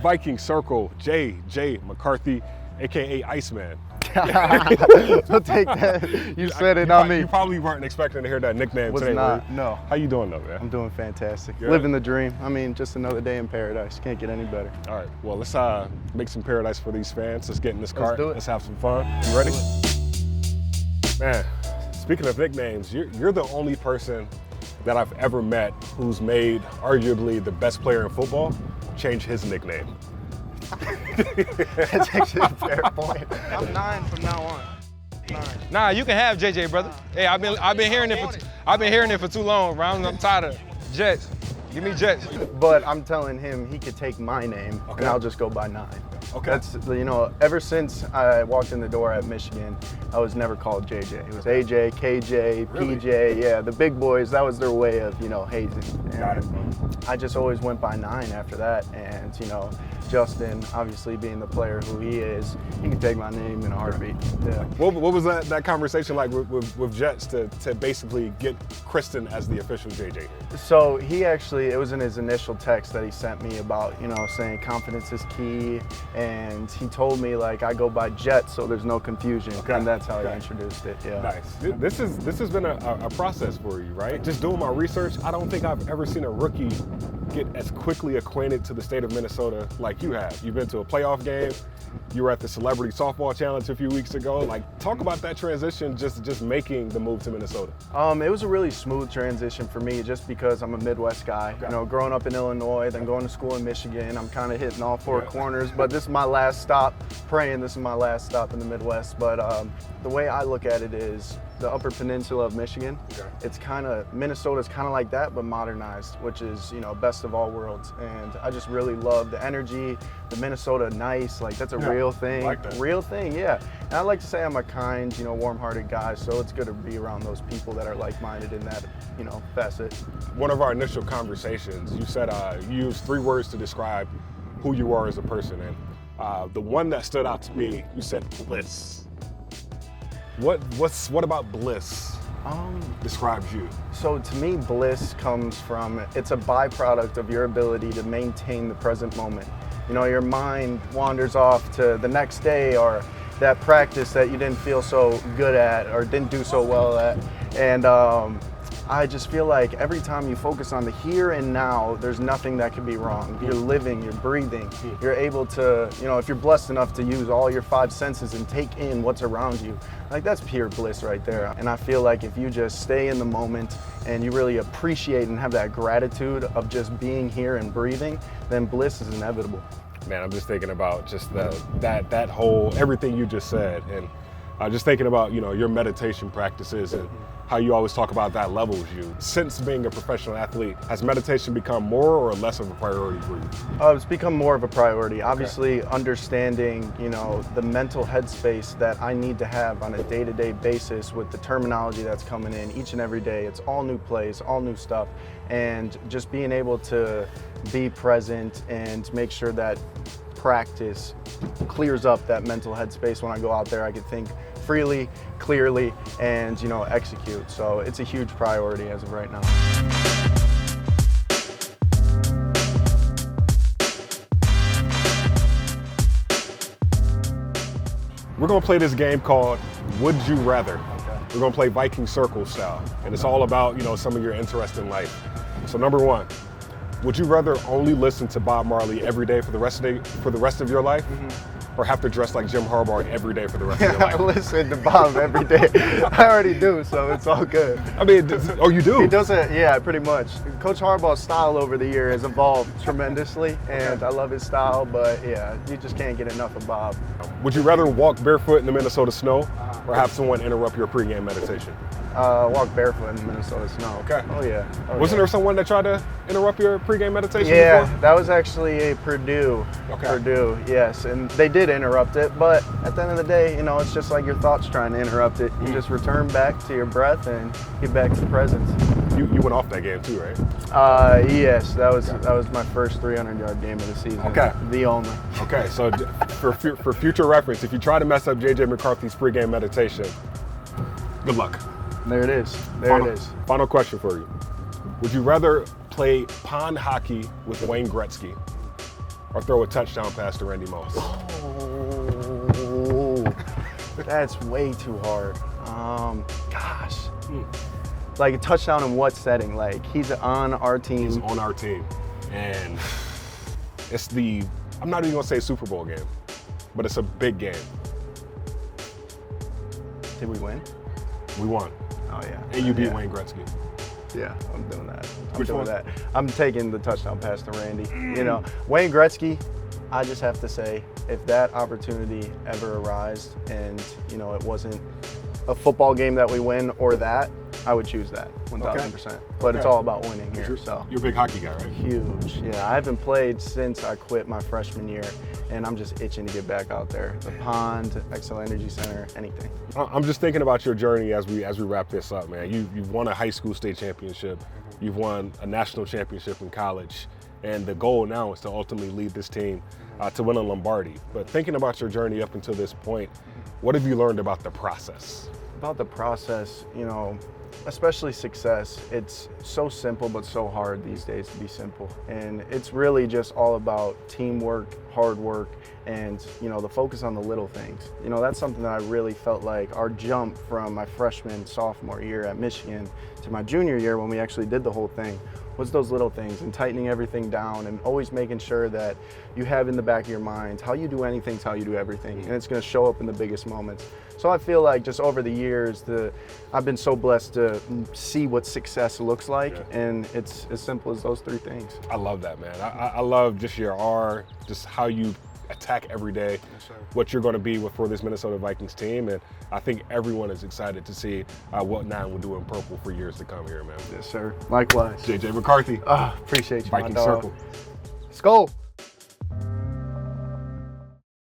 Viking Circle, J. McCarthy, a.k.a. Iceman. So take that. You said it, not me. You probably weren't expecting to hear that nickname today, not, no. How you doing though, man? I'm doing fantastic. Good. Living the dream. I mean, just another day in paradise. Can't get any better. All right, well, let's make some paradise for these fans. Let's get in this cart. Let's do it. Let's have some fun. You ready? Man, speaking of nicknames, you're the only person that I've ever met who's made arguably the best player in football change his nickname. That's actually a fair point. I'm 9 from now on. 9. Nah, you can have JJ, brother. Hey, I've been hearing it for too long, bro. I'm tired of Jets. Give me Jets. But I'm telling him he could take my name, and I'll just go by 9. Okay. That's, ever since I walked in the door at Michigan, I was never called JJ. It was AJ, KJ, Really? PJ, yeah, the big boys, that was their way of, hazing. Got it. I just always went by 9 after that, and, Justin, obviously being the player who he is, he can take my name in a heartbeat. Yeah. What was that conversation like with Jets to basically get Kristen as the official JJ? So it was in his initial text that he sent me about, saying confidence is key, and he told me I go by Jet, so there's no confusion, and that's how he introduced it. Yeah. Nice. This has been a process for you, right? Just doing my research, I don't think I've ever seen a rookie get as quickly acquainted to the state of Minnesota like you have. You've been to a playoff game. You were at the Celebrity Softball Challenge a few weeks ago. Talk about that transition, just making the move to Minnesota. It was a really smooth transition for me just because I'm a Midwest guy. Growing up in Illinois, then going to school in Michigan, I'm kind of hitting all four corners, but this is my last stop, praying this is my last stop in the Midwest. But the way I look at it is the Upper Peninsula of Michigan. It's Minnesota's kind of like that, but modernized, which is, best of all worlds. And I just really love the energy, the Minnesota nice, that's a real thing. Like that. Real thing, yeah. And I like to say I'm a kind, warm-hearted guy, so it's good to be around those people that are like-minded in that, facet. One of our initial conversations, you said you used 3 words to describe who you are as a person, and the one that stood out to me, you said Bliss. What about Bliss describes you? So to me, bliss comes from, it's a byproduct of your ability to maintain the present moment. Your mind wanders off to the next day or that practice that you didn't feel so good at or didn't do so well at. And I just feel like every time you focus on the here and now, there's nothing that can be wrong. You're living, you're breathing, you're able to, if you're blessed enough to use all your 5 senses and take in what's around you, that's pure bliss right there. And I feel like if you just stay in the moment and you really appreciate and have that gratitude of just being here and breathing, then bliss is inevitable. Man, I'm just thinking about just that whole, everything you just said, and just thinking about, your meditation practices and how you always talk about that levels you. Since being a professional athlete, has meditation become more or less of a priority for you? It's become more of a priority. Obviously, understanding, the mental headspace that I need to have on a day-to-day basis with the terminology that's coming in each and every day. It's all new plays, all new stuff, and just being able to be present and make sure that practice clears up that mental headspace when I go out there. I can think freely, clearly, and execute. So it's a huge priority as of right now. We're gonna play this game called Would You Rather. We're gonna play Viking Circle style, and it's all about some of your interests in life. So number 1, would you rather only listen to Bob Marley every day for the rest of your life, or have to dress like Jim Harbaugh every day for the rest of your life? I listen to Bob every day. I already do, so it's all good. I mean, oh, you do? He does it, yeah, pretty much. Coach Harbaugh's style over the year has evolved tremendously, and I love his style, but yeah, you just can't get enough of Bob. Would you rather walk barefoot in the Minnesota snow, or have someone interrupt your pregame meditation? Walk barefoot in the Minnesota snow. Okay. Oh yeah. Wasn't there someone that tried to interrupt your pregame meditation Yeah, before? that was actually a Purdue. Okay. Purdue, yes, and they did interrupt it, but at the end of the day, it's just like your thoughts trying to interrupt it. You just return back to your breath and get back to presence. You went off that game too, right? Yes, that was my first 300-yard game of the season. Okay. The only. Okay, so for future reference, if you try to mess up J.J. McCarthy's pregame meditation, good luck. There it is. Final question for you. Would you rather play pond hockey with Wayne Gretzky, or throw a touchdown pass to Randy Moss? Oh, that's way too hard. Gosh. Like a touchdown in what setting? Like he's on our team. He's on our team. And it's I'm not even gonna say Super Bowl game, but it's a big game. Did we win? We won. Oh yeah. And you beat Yeah. Wayne Gretzky. Yeah, I'm doing that. Which one? I'm taking the touchdown pass to Randy. You know, Wayne Gretzky, I just have to say, if that opportunity ever arises and, you know, it wasn't a football game that we win or that, I would choose that 1,000%. But it's all about winning here. So You're a big hockey guy, right? huge. Yeah, I haven't played since I quit my freshman year, and I'm just itching to get back out there. The pond, XL Energy Center, anything. I'm just thinking about your journey as we wrap this up, man. You've won a high school state championship. You've won a national championship in college. And the goal now is to ultimately lead this team to win a Lombardi. But thinking about your journey up until this point, what have you learned about the process? About the process, you know, especially success, it's so simple but so hard these days to be simple. And it's really just all about teamwork, hard work, and, you know, the focus on the little things. You know, that's something that I really felt like our jump from my freshman, sophomore year at Michigan to my junior year when we actually did the whole thing was those little things and tightening everything down and always making sure that you have in the back of your mind how you do anything is how you do everything, and it's going to show up in the biggest moments. So I feel like just over the years, I've been so blessed to see what success looks like, and it's as simple as those three things. I love that, man. I love just just how you attack every day, what you're going to be for this Minnesota Vikings team, and I think everyone is excited to see what Nine will do in purple for years to come here, man. Yes, sir. Likewise. JJ McCarthy. Appreciate you, Viking my dog. Circle. Let's go.